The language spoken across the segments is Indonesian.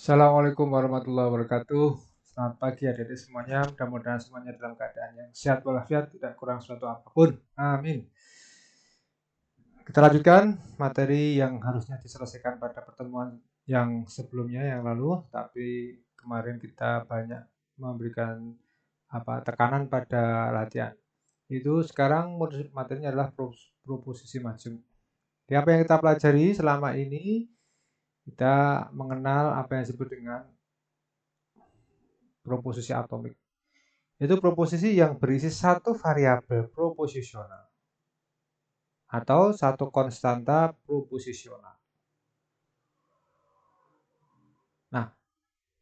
Assalamualaikum warahmatullahi wabarakatuh. Selamat pagi adik-adik semuanya. Mudah-mudahan semuanya dalam keadaan yang sehat walafiat, tidak kurang suatu apapun. Amin. Kita lanjutkan materi yang harusnya diselesaikan pada pertemuan yang sebelumnya yang lalu, tapi kemarin kita banyak memberikan tekanan pada latihan. Itu sekarang materinya adalah proposisi majemuk. Di apa yang kita pelajari selama ini, kita mengenal apa yang disebut dengan proposisi atomik. Itu proposisi yang berisi satu variabel proposisional atau satu konstanta proposisional. Nah,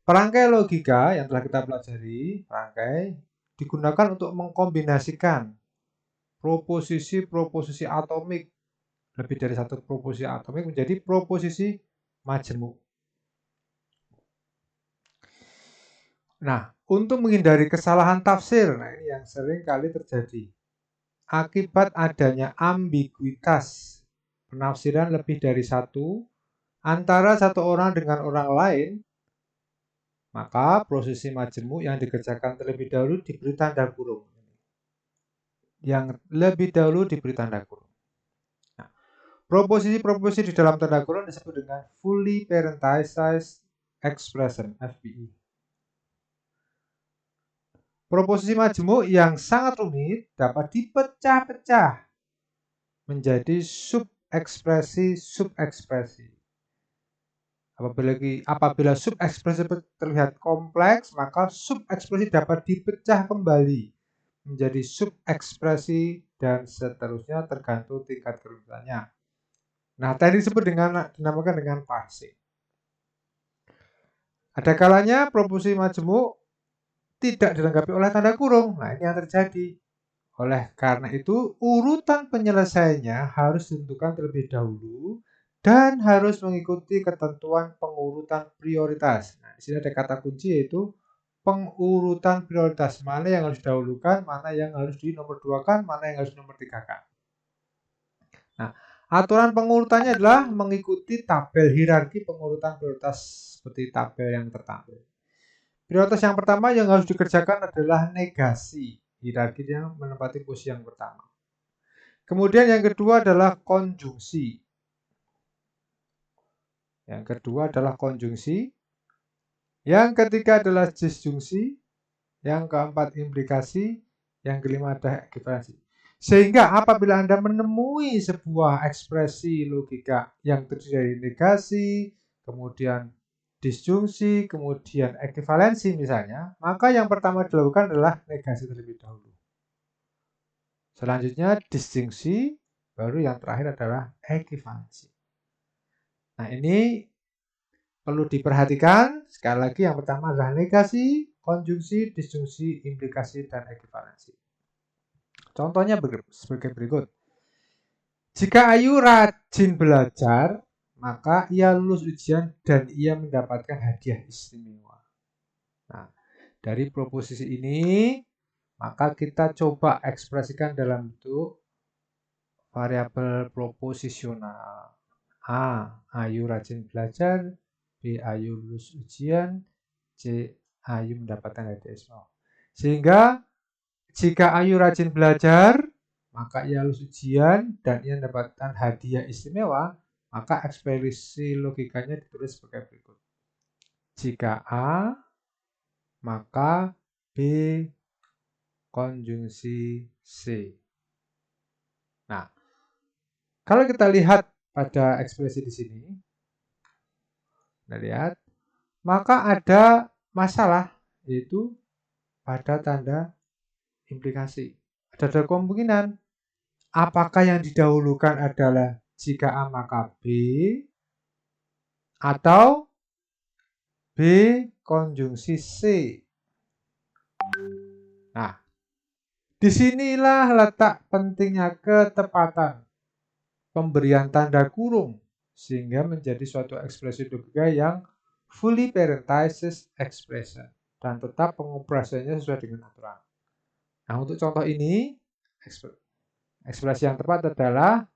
perangkai logika yang telah kita pelajari, perangkai digunakan untuk mengkombinasikan proposisi-proposisi atomik, lebih dari satu proposisi atomik menjadi proposisi majemuk. Nah, untuk menghindari kesalahan tafsir, nah ini yang sering kali terjadi. Akibat adanya ambiguitas penafsiran lebih dari satu antara satu orang dengan orang lain, maka prosesi majemuk yang dikerjakan terlebih dahulu diberi tanda kurung. Yang lebih dahulu diberi tanda kurung. Nah, proposisi-proposisi di dalam tanda kurung disebut dengan fully parentized expression (FPE). Proposisi majemuk yang sangat rumit dapat dipecah-pecah menjadi sub-ekspresi. Apabila sub-ekspresi terlihat kompleks, maka sub-ekspresi dapat dipecah kembali menjadi sub-ekspresi dan seterusnya tergantung tingkat kerumitannya. Nah, tadi disebut dinamakan dengan parsing. Ada kalanya proposisi majemuk tidak dilengkapi oleh tanda kurung. Nah, ini yang terjadi. Oleh karena itu, urutan penyelesaiannya harus ditentukan terlebih dahulu dan harus mengikuti ketentuan pengurutan prioritas. Nah, di sini ada kata kunci yaitu pengurutan prioritas. Mana yang harus didahulukan, mana yang harus dinomorduakan, mana yang harus dinomortigakan. Nah, aturan pengurutannya adalah mengikuti tabel hierarki pengurutan prioritas seperti tabel yang tertampil. Prioritas yang pertama yang harus dikerjakan adalah negasi. Hierarki yang menempati posisi yang pertama. Kemudian yang kedua adalah konjungsi. Yang kedua adalah konjungsi. Yang ketiga adalah disjungsi. Yang keempat implikasi. Yang kelima adalah ekivalensi. Sehingga apabila Anda menemui sebuah ekspresi logika yang terdiri dari negasi, kemudian disjungsi, kemudian ekivalensi misalnya, maka yang pertama dilakukan adalah negasi terlebih dahulu. Selanjutnya disjungsi, baru yang terakhir adalah ekivalensi. Nah, ini perlu diperhatikan. Sekali lagi yang pertama adalah negasi, konjungsi, disjungsi, implikasi, dan ekivalensi. Contohnya sebagai berikut. Jika Ayu rajin belajar, maka ia lulus ujian dan ia mendapatkan hadiah istimewa. Nah, dari proposisi ini, maka kita coba ekspresikan dalam bentuk variabel proposisional. A. Ayu rajin belajar. B. Ayu lulus ujian. C. Ayu mendapatkan hadiah istimewa. Sehingga jika Ayu rajin belajar, maka ia lulus ujian dan ia mendapatkan hadiah istimewa, maka ekspresi logikanya ditulis sebagai berikut. Jika A, maka B konjungsi C. Nah, kalau kita lihat pada ekspresi di sini, kita lihat, maka ada masalah yaitu pada tanda implikasi. Ada kemungkinan apakah yang didahulukan adalah jika A maka B atau B konjungsi C. Nah, disinilah letak pentingnya ketepatan pemberian tanda kurung sehingga menjadi suatu ekspresi logika yang fully parentized expression dan tetap pengoperasiannya sesuai dengan aturan. Nah, untuk contoh ini ekspresi yang tepat adalah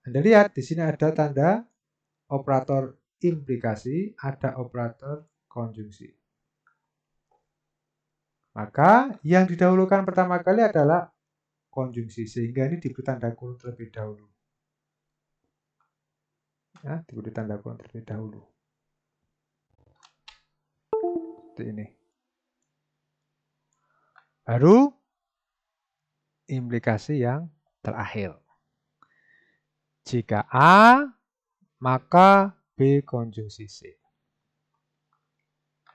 Anda lihat di sini ada tanda operator implikasi, ada operator konjungsi. Maka yang didahulukan pertama kali adalah konjungsi, sehingga ini diberi tanda kurung terlebih dahulu. Ya, diberi tanda kurung terlebih dahulu. Seperti ini. Baru implikasi yang terakhir. Jika A, maka B konjungsi C.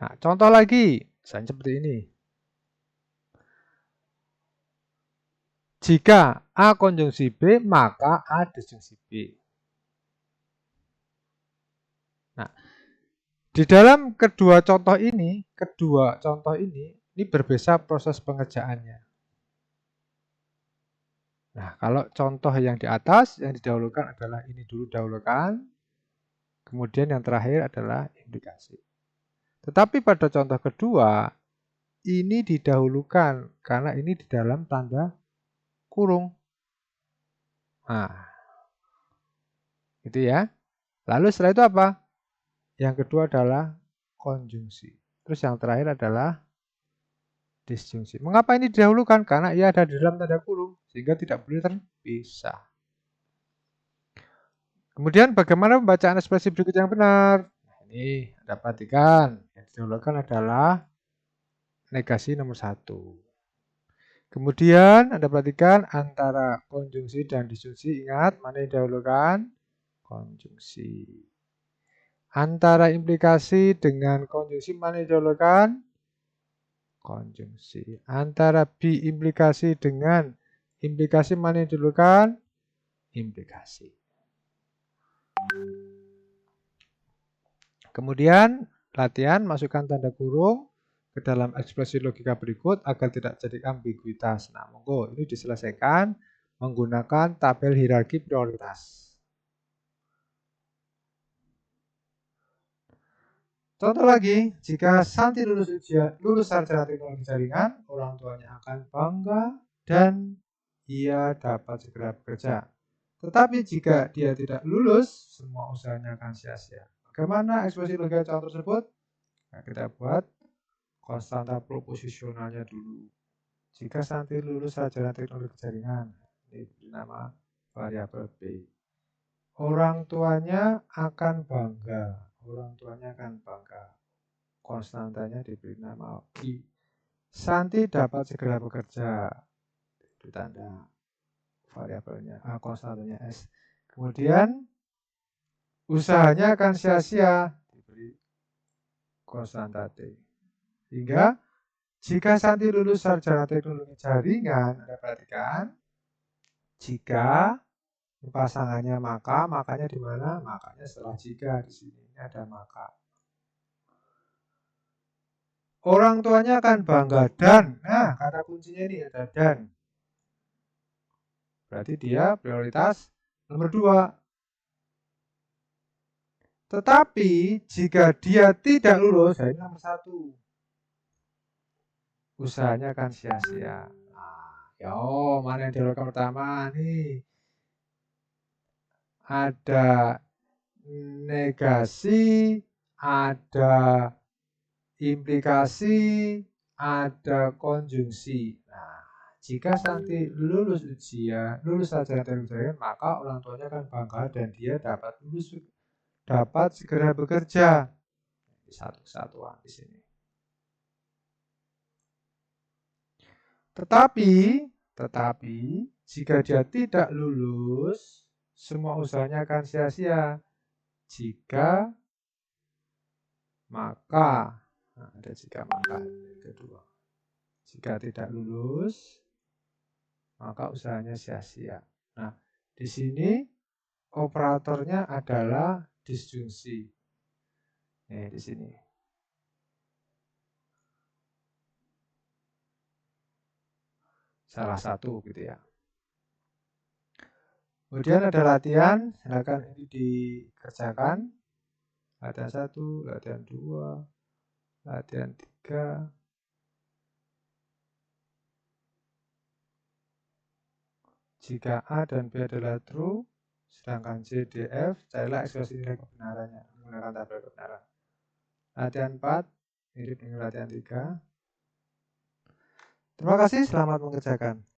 Nah, contoh lagi, misalnya seperti ini. Jika A konjungsi B, maka A disjungsi B. Nah, di dalam kedua contoh ini berbeda proses pengerjaannya. Nah, kalau contoh yang di atas, yang didahulukan adalah ini dulu dahulukan, kemudian yang terakhir adalah implikasi. Tetapi pada contoh kedua, ini didahulukan, karena ini di dalam tanda kurung. Nah, gitu ya. Lalu setelah itu apa? Yang kedua adalah konjungsi. Terus yang terakhir adalah disjungsi. Mengapa ini didahulukan? Karena ia ada di dalam tanda kurung, sehingga tidak boleh terpisah. Kemudian bagaimana pembacaan ekspresi berikut yang benar? Nah, ini Anda perhatikan. Yang didahulukan adalah negasi nomor 1. Kemudian Anda perhatikan antara konjungsi dan disjungsi. Ingat, mana yang didahulukan? Konjungsi. Antara implikasi dengan konjungsi, mana yang didahulukan? Konjungsi. Antara biimplikasi dengan implikasi, mana yang didahulukan? Implikasi. Kemudian latihan masukkan tanda kurung ke dalam ekspresi logika berikut agar tidak jadi ambiguitas. Nah, monggo ini diselesaikan menggunakan tabel hierarki prioritas. Contoh lagi, jika Santi lulus sarjana teknologi jaringan, orang tuanya akan bangga dan ia dapat segera bekerja. Tetapi jika dia tidak lulus, semua usahanya akan sia-sia. Bagaimana ekspresi logika contoh tersebut? Nah, kita buat konstanta proposisionalnya dulu. Jika Santi lulus sarjana teknologi jaringan, ini bernama variabel B. Orang tuanya akan bangga. Orang tuanya akan bangga. Konstantanya diberi nama I. Santi dapat segera bekerja. Ditanda variabelnya konstantanya S. Kemudian usahanya akan sia-sia. Diberi konstanta T. Hingga jika Santi lulus sarjana teknologi jaringan, Anda perhatikan, jika pasangannya makanya di mana? Makanya setelah jika di sini ada maka. Orang tuanya akan bangga dan, nah kata kuncinya ini ada dan. Berarti dia prioritas nomor 2. Tetapi jika dia tidak lulus, ini nomor 1. Usahanya akan sia-sia. Nah, mana yang didahulukan pertama nih? Ada negasi, ada implikasi, ada konjungsi. Nah, jika Santi lulus ujian, lulus sarjana teknologi jaringan, maka orang tuanya akan bangga dan dia dapat segera bekerja. Satu kesatuan di sini. Tetapi jika dia tidak lulus, semua usahanya akan sia-sia. Jika maka, nah, ada jika maka yang kedua. Jika tidak lulus, maka usahanya sia-sia. Nah, di sini operatornya adalah disjungsi. Nih, di sini. Salah satu gitu ya. Kemudian ada latihan, silakan ini dikerjakan. Latihan 1, latihan 2, latihan 3. Jika A dan B adalah true, sedangkan C, D, F, carilah ekspresi nilai kebenarannya menggunakan tabel kebenaran. Latihan 4 mirip dengan latihan 3. Terima kasih, selamat mengerjakan.